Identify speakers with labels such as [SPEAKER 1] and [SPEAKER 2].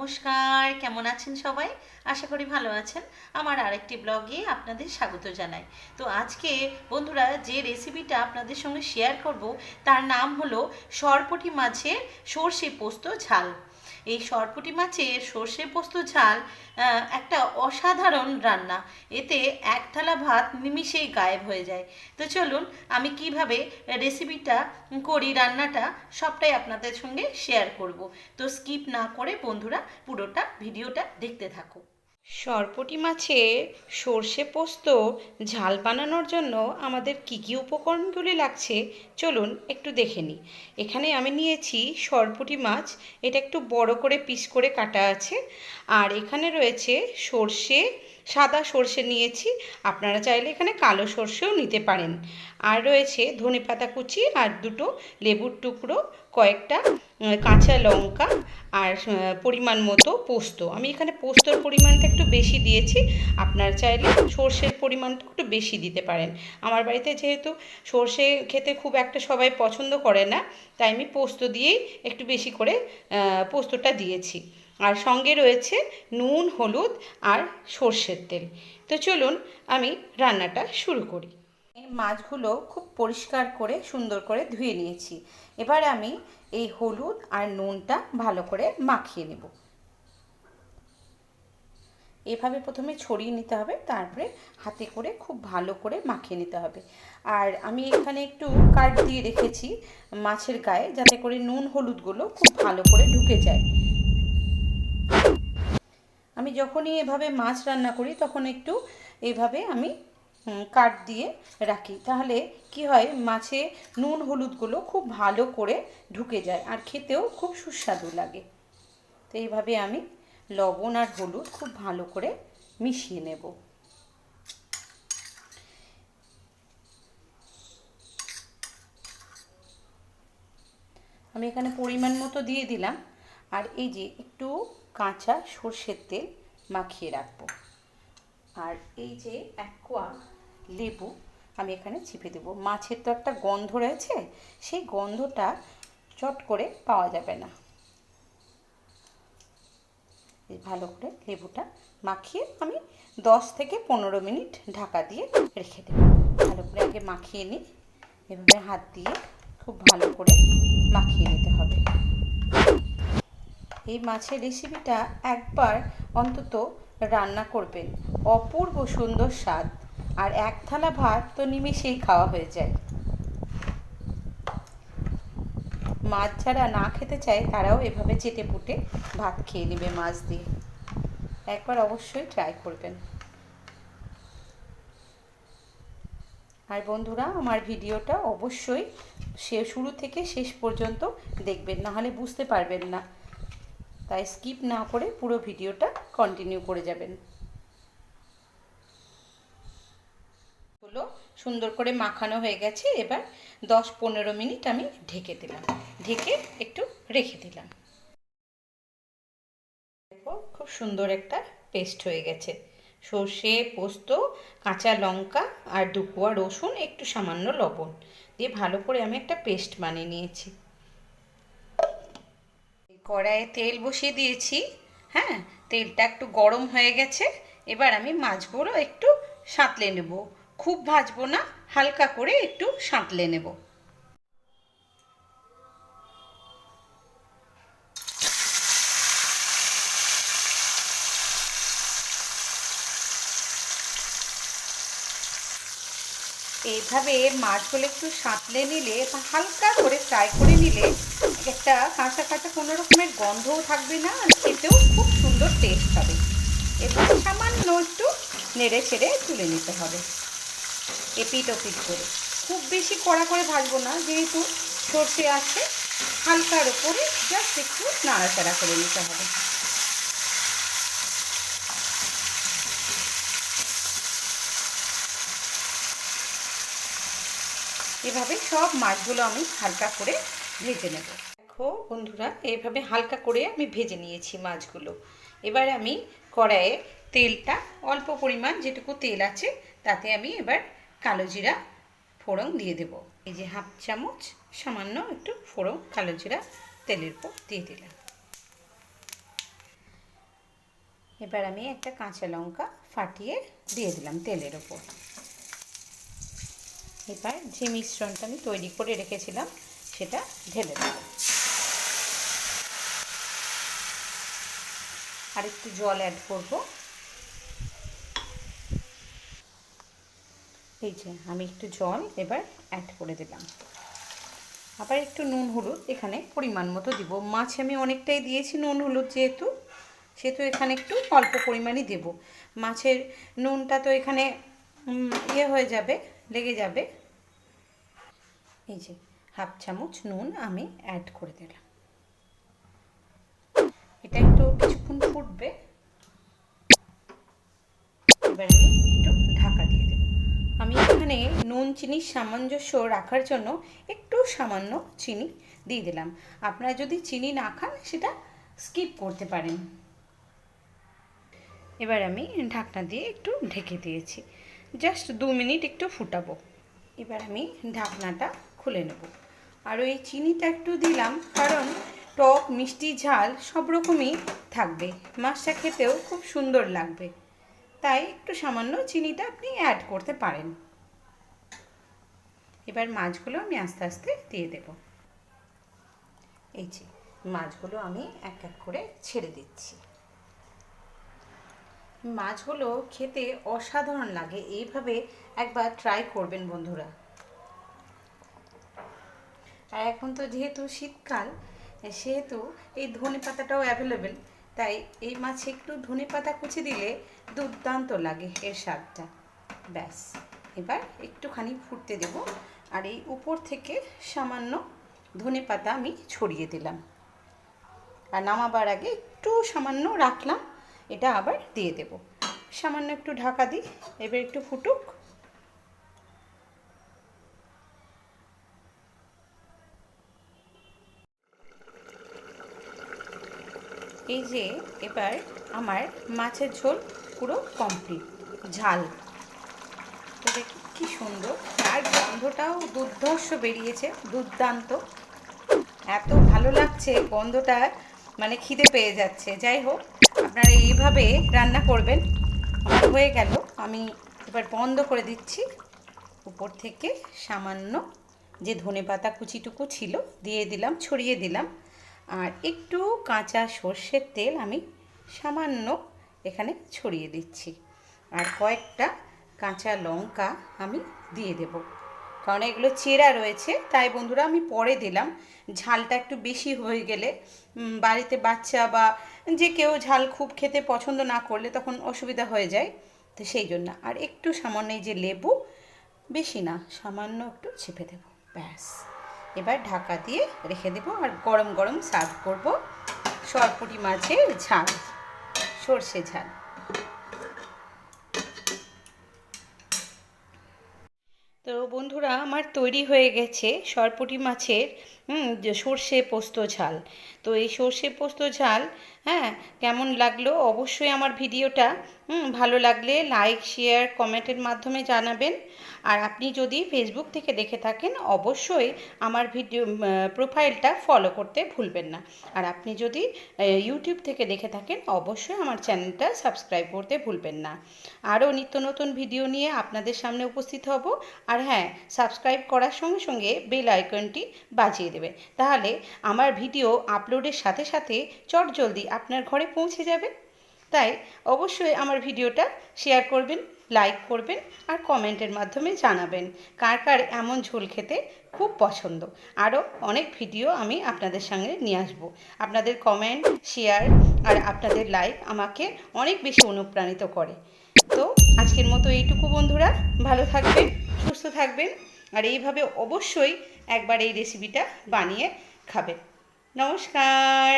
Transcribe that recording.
[SPEAKER 1] নমস্কার, কেমন আছেন সবাই? আশা করি ভালো আছেন। আমার আরেকটি ব্লগে আপনাদের স্বাগত জানাই। তো আজকে বন্ধুরা যে রেসিপিটা আপনাদের সঙ্গে শেয়ার করব তার নাম হলো সরপুঁটি মাছের সর্ষে পোস্ত ঝাল। এই সরপুঁটি মাছের সর্ষে পোস্ত ঝাল একটা অসাধারণ রান্না। এতে এক থালা ভাত নিমিষেই গায়েব হয়ে যায়। তো চলুন আমি কিভাবে রেসিপিটা করি, রান্নাটা সবটাই আপনাদের সঙ্গে শেয়ার করব। তো স্কিপ না করে বন্ধুরা পুরোটা ভিডিওটা দেখতে থাকো। সরপুঁটি মাছের সর্ষে পোস্ত ঝাল বানানোর জন্য আমাদের কী কী উপকরণগুলি লাগছে চলুন একটু দেখে নিই। এখানে আমি নিয়েছি সরপুঁটি মাছ, এটা একটু বড় করে পিস করে কাটা আছে। আর এখানে রয়েছে সর্ষে, সাদা সর্ষে নিয়েছি, আপনারা চাইলে এখানে কালো সর্ষেও নিতে পারেন। আর রয়েছে ধনেপাতা কুচি আর দুটো লেবুর টুকরো, কয়েকটা কাঁচা লঙ্কা আর পরিমাণ মতো পোস্ত। আমি এখানে পোস্তর পরিমাণটা একটু বেশি দিয়েছি, আপনারা চাইলে সর্ষের পরিমাণটা একটু বেশি দিতে পারেন। আমার বাড়িতে যেহেতু সর্ষে খেতে খুব একটা সবাই পছন্দ করে না, তাই আমি পোস্ত দিয়েই একটু বেশি করে পোস্তটা দিয়েছি। আর সঙ্গে রয়েছে নুন, হলুদ আর সর্ষের তেল। তো চলুন আমি রান্নাটা শুরু করি। মাছগুলো খুব পরিষ্কার করে সুন্দর করে ধুয়ে নিয়েছি। এবার আমি এই হলুদ আর নুনটা ভালো করে মাখিয়ে নেব। এভাবে প্রথমে ছড়িয়ে নিতে হবে, তারপরে হাতে করে খুব ভালো করে মাখিয়ে নিতে হবে। আর আমি এখানে একটু কাট দিয়ে রেখেছি মাছের গায়ে, যাতে করে নুন হলুদগুলো খুব ভালো করে ঢুকে যায়। আমি যখনই এভাবে মাছ রান্না করি তখন একটু এইভাবে আমি কাট দিয়ে রাখি, তাহলে কি হয়, মাছে নুন হলুদগুলো খুব ভালো করে ঢুকে যায় আর খেতেও খুব সুস্বাদু লাগে। তো এইভাবে আমি লবণ আর হলুদ খুব ভালো করে মিশিয়ে নেব। আমি এখানে পরিমাণ মতো দিয়ে দিলাম। আর এই যে একটু কাঁচা সর্ষের তেল মাখিয়ে রাখবো। আর এই যে এক কোয়া লেবু আমি এখানে চিপে দেবো। মাছের তো একটা গন্ধ রয়েছে, সেই গন্ধটা চট করে পাওয়া যাবে না। ভালো করে লেবুটা মাখিয়ে আমি 10 থেকে 15 মিনিট ঢাকা দিয়ে রেখে দেব। ভালো করে আগে মাখিয়ে নিই, এভাবে হাত দিয়ে খুব ভালো করে মাখিয়ে নিতে হবে। এই মাছের রেসিপিটা একবার অন্তত রান্না করবেন, অপূর্ব সুন্দর স্বাদ। আর এক থালা ভাত তো নিমেষেই খাওয়া হয়ে যায়। মাছ যারা না খেতে চায় তারাও এভাবে চেটেপুটে ভাত খেয়ে নেবে মাছ দিয়ে। একবার অবশ্যই ট্রাই করবেন। আর বন্ধুরা, আমার ভিডিওটা অবশ্যই শুরু থেকে শেষ পর্যন্ত দেখবেন, নাহলে বুঝতে পারবেন না। তাই স্কিপ না করে পুরো ভিডিওটা কন্টিনিউ করে যাবেন। হলো সুন্দর করে মাখানো হয়ে গেছে। এবার 10-15 মিনিট আমি ঢেকে দিলাম, ঢেকে একটু রেখে দিলাম। দেখো খুব সুন্দর একটা পেস্ট হয়ে গেছে। সর্ষে, পোস্ত, কাঁচা লঙ্কা আর 2 কোয়া রসুন, একটু সামান্য লবণ দিয়ে ভালো করে আমি একটা পেস্ট বানিয়ে নিয়েছি। কড়াইয়ে তেল বসিয়ে দিয়েছি। হ্যাঁ, তেলটা একটু গরম হয়ে গেছে। এবার আমি মাছগুলো একটু সাঁতলে নেব, খুব ভাজবো না, হালকা করে একটু সাঁতলে নেব। এইভাবে মাছগুলো একটু সাঁতলে নিলে বা হালকা করে ফ্রাই করে নিলে একটা কাঁচা কাঁচা কোনো রকমের গন্ধও থাকবে না, আর খেতেও খুব সুন্দর টেস্ট হবে। এবার সামান্য একটু নেড়ে ছেড়ে তুলে নিতে হবে এপিট ওপিট করে। খুব বেশি কড়া করে ভাজবো না, যেহেতু সর্ষে আছে। হালকার ওপরে জাস্ট একটু নাড়াচাড়া করে নিতে হবে। এভাবে সব মাছগুলো আমি হালকা করে ভেজে নেব। দেখো বন্ধুরা, এইভাবে হালকা করে আমি ভেজে নিয়েছি মাছগুলো। এবার আমি কড়াইয়ে তেলটা অল্প পরিমাণ, যেটুকু তেল আছে তাতে আমি এবার কালো জিরা ফোড়ন দিয়ে দেব। এই যে 1/2 চামচ সামান্য একটু ফোড়ন কালো জিরা তেলের উপর দিয়ে দিলাম। এবার আমি একটা কাঁচা লঙ্কা ফাটিয়ে দিয়ে দিলাম তেলের ওপর। এবার যে মিশ্রণটা আমি তৈরি করে রেখেছিলাম সেটা ঢেলে দেব। আর একটু জল অ্যাড করব। এই যে আমি একটু জল এবার অ্যাড করে দিলাম। আবার একটু নুন হলুদ এখানে পরিমাণ মতো দিব। মাছে আমি অনেকটাই দিয়েছি নুন হলুদ, সেহেতু এখানে একটু অল্প পরিমাণই দেব। মাছের নুনটা তো এখানে হয়ে যাবে, লেগে যাবে। এই যে হাফ চামচ নুন আমি অ্যাড করে দিলাম। এটা একটু কিছুক্ষণ ফুটবে। এবার আমি একটু ঢাকা দিয়ে দেব। আমি এখানে নুন চিনির সামঞ্জস্য রাখার জন্য একটু সামান্য চিনি দিয়ে দিলাম। আপনারা যদি চিনি না খান সেটা স্কিপ করতে পারেন। এবার আমি ঢাকনা দিয়ে একটু ঢেকে দিয়েছি, জাস্ট 2 মিনিট একটু ফুটাবো। এবার আমি ঢাকনাটা খুলে নেব। আর ওই চিনিটা একটু দিলাম কারণ টক মিষ্টি ঝাল সব রকমই থাকবে, মাছটা খেতেও খুব সুন্দর লাগবে, তাই একটু সামান্য চিনিটা আপনি অ্যাড করতে পারেন। এবার মাছগুলো আমি আস্তে আস্তে দিয়ে দেব। এই যে মাছগুলো আমি এক এক করে ছেড়ে দিচ্ছি। মাছগুলো খেতে অসাধারণ লাগে, এইভাবে একবার ট্রাই করবেন বন্ধুরা। আর এখন তো যেহেতু শীতকাল, সেহেতু এই ধনেপাতাটাও অ্যাভেলেবেল, তাই এই মাছে একটু ধনেপাতা কুচি দিলে দুর্দান্ত লাগে এর স্বাদটা। ব্যাস, এবার একটুখানি ফুটতে দেব। আর এই উপর থেকে সামান্য ধনেপাতা আমি ছড়িয়ে দিলাম। আর নামাবার আগে একটু সামান্য রাখলাম, এটা আবার দিয়ে দেব। সামান্য একটু ঢাকা দিই, এবার একটু ফুটুক। এই যে এবার আমার মাছের ঝোল পুরো কমপ্লিট। ঝাল তো দেখি কি সুন্দর, আর গন্ধটাও দুর্ধর্ষ বেরিয়েছে, দুর্দান্ত। এত ভালো লাগছে গন্ধটা, মানে খিদে পেয়ে যাচ্ছে। যাই হোক, আপনারা এইভাবে রান্না করবেন। আমার হয়ে গেল, আমি এবার বন্ধ করে দিচ্ছি। উপর থেকে সামান্য যে ধনেপাতা কুচিটুকু ছিল দিয়ে দিলাম, ছড়িয়ে দিলাম। আর একটু কাঁচা সর্ষের তেল আমি সামান্য এখানে ছড়িয়ে দিচ্ছি। আর কয়েকটা কাঁচা লঙ্কা আমি দিয়ে দেব, কারণ এগুলো চেরা রয়েছে, তাই বন্ধুরা আমি পরে দিলাম। ঝালটা একটু বেশি হয়ে গেলে বাড়িতে বাচ্চা বা যে কেউ ঝাল খুব খেতে পছন্দ না করলে তখন অসুবিধা হয়ে যায়, তো সেই জন্য। আর একটু সামান্য এই যে লেবু, বেশি না, সামান্য একটু চেপে দেব। ব্যাস, এবার ঢাকা দিয়ে রেখে দেব। আর গরম গরম সার্ভ করব সরপুঁটি মাছের ঝাল, সর্ষে ঝাল। তো বন্ধুরা, আমার তৈরি হয়ে গেছে সরপুঁটি মাছের সর্ষে পোস্ত ঝাল। তো এই সর্ষে পোস্ত ঝাল, হ্যাঁ, কেমন লাগলো অবশ্যই আমার ভিডিওটা ভালো লাগলে লাইক শেয়ার কমেন্টের মাধ্যমে জানাবেন। আর আপনি যদি ফেসবুক থেকে দেখে থাকেন অবশ্যই আমার ভিডিও প্রোফাইলটা ফলো করতে ভুলবেন না। আর আপনি যদি ইউটিউব থেকে দেখে থাকেন অবশ্যই আমার চ্যানেলটা সাবস্ক্রাইব করতে ভুলবেন না। আরও নিত্য নতুন ভিডিও নিয়ে আপনাদের সামনে উপস্থিত হব। আর হ্যাঁ, সাবস্ক্রাইব করার সঙ্গে সঙ্গে বেল আইকনটি বাজিয়ে দেবে, তাহলে আমার ভিডিও আপলোডের সাথে সাথে চটজলদি আপনার ঘরে পৌঁছে যাবে। তাই অবশ্যই আমার ভিডিওটা শেয়ার করবেন, লাইক করবেন আর কমেন্টের মাধ্যমে জানাবেন কার কার এমন ঝোল খেতে খুব পছন্দ। আরও অনেক ভিডিও আমি আপনাদের সঙ্গে নিয়ে আসব। আপনাদের কমেন্ট, শেয়ার আর আপনাদের লাইক আমাকে অনেক বেশি অনুপ্রাণিত করে। তো আজকের মতো এইটুকু বন্ধুরা, ভালো থাকবেন, সুস্থ থাকবেন। আর এইভাবে অবশ্যই একবার এই রেসিপিটা বানিয়ে খাবেন। নমস্কার।